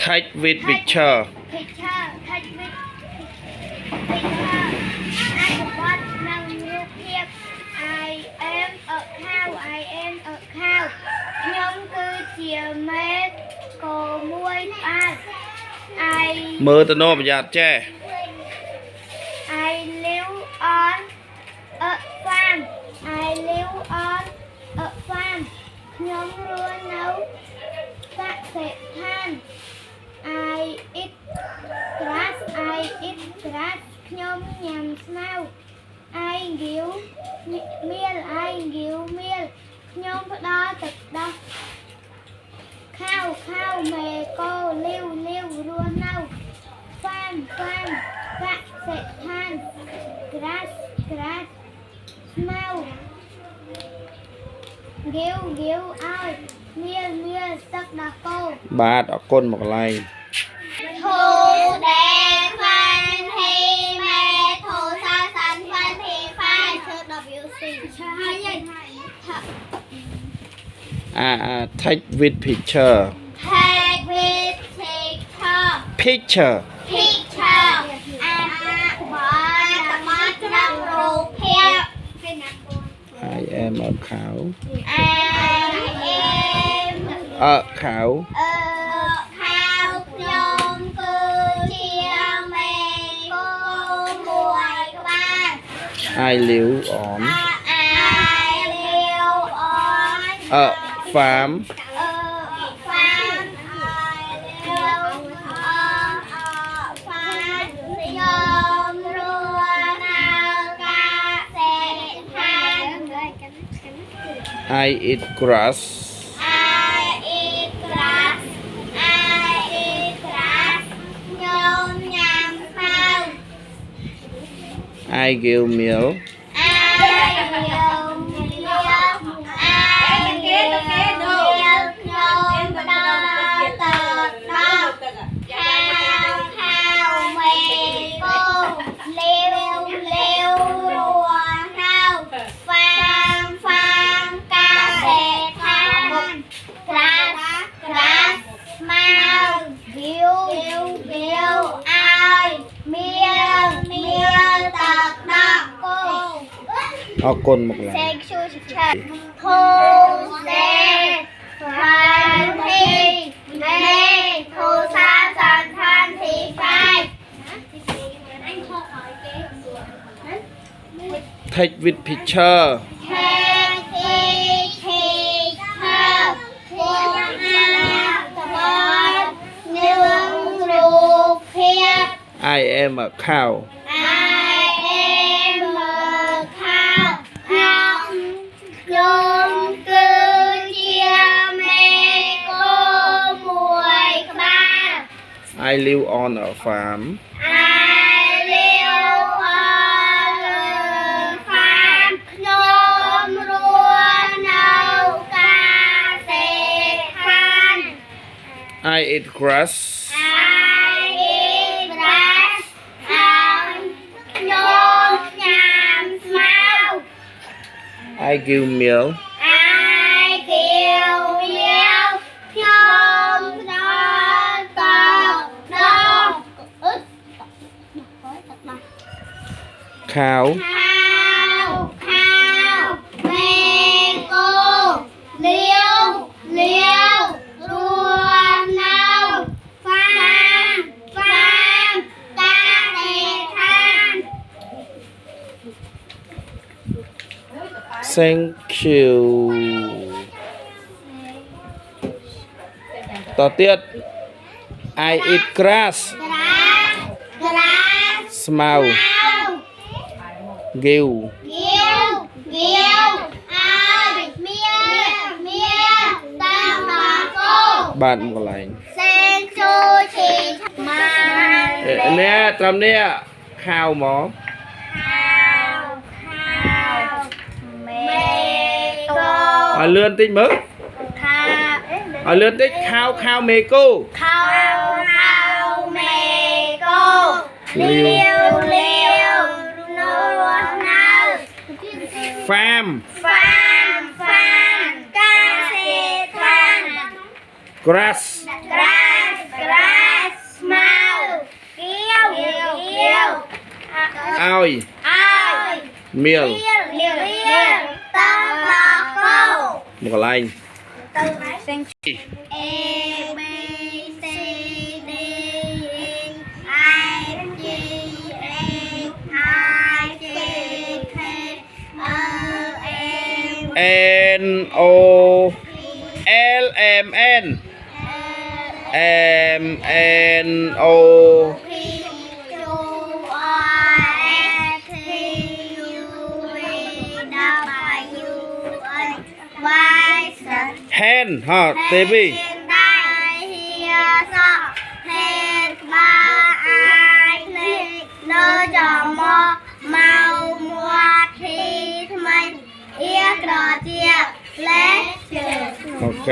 Take with picture. Take with picture. Anh bắt năng lưu hiệp. I am a cow. I am a cow. Nhóm cứ chia mê cổ muối ăn. Mơ tao nô bây giờ che. I live on a farm. I live on a farm. Nhóm luôn nấu các sệt than. I eat grass. I eat grass. Nhóm nhằm smell. I give meal. I give meal. Nhóm đó thực đó. Cow mẹ cô liu luôn nấu. Farm các sệt than. Grass smell. Give ai meal tất đà cô. Ba đỏ côn một lại. Thu đen phan thi mẹ thu sa sanh phan thi phan thơ WC. Take with picture. Take with picture. Picture. I am a cow. A cow. Cow nhóm cứ chia mẹ cô muối ba. I live on I live on a farm. I eat grass. Nhóm nhằm phao. I give meal. Côn một lần. Thu xe phan thi mê thu sa sanh phan thi phai. Take with picture. Take with picture. Nương ruột hiệp. I am a cow. Nhóm cứ chia mẹ cô muối ba. I live on a farm. I live on a farm. Nhóm luôn nấu cà sệt than. I eat grass. I eat grass. Nhóm nhằm smell. I give meal. I give meal. Nhóm đó tọt đó. Cow. Mẹ cô liêu luôn nấu. Farm ta sệt than. Thank you.ต่อទៀត I eat grass. Smell. Give. Ai mía ta mà cô. Bạn một lại. Sen chu chỉ mà. Nè, trầm nè. Cow mỏ. Mẹ cô. Lươn tích mớ. Lươn tích cow mẹ cô. Cow mẹ cô. Liêu nấu nấu. Farm. Ca sệt than. Grass. Grass. Oi. ai Meal. miền ta là câu Một cái lành. từ A B C D E F G H I J K L M N O L M N M N O P Q R S T U V W X Y Z Hen ha TV. Hiện đại hiện sợ hiện ba ai lên nơi trò mò màu mùa thì mình ia cờ chia lẽ Ok.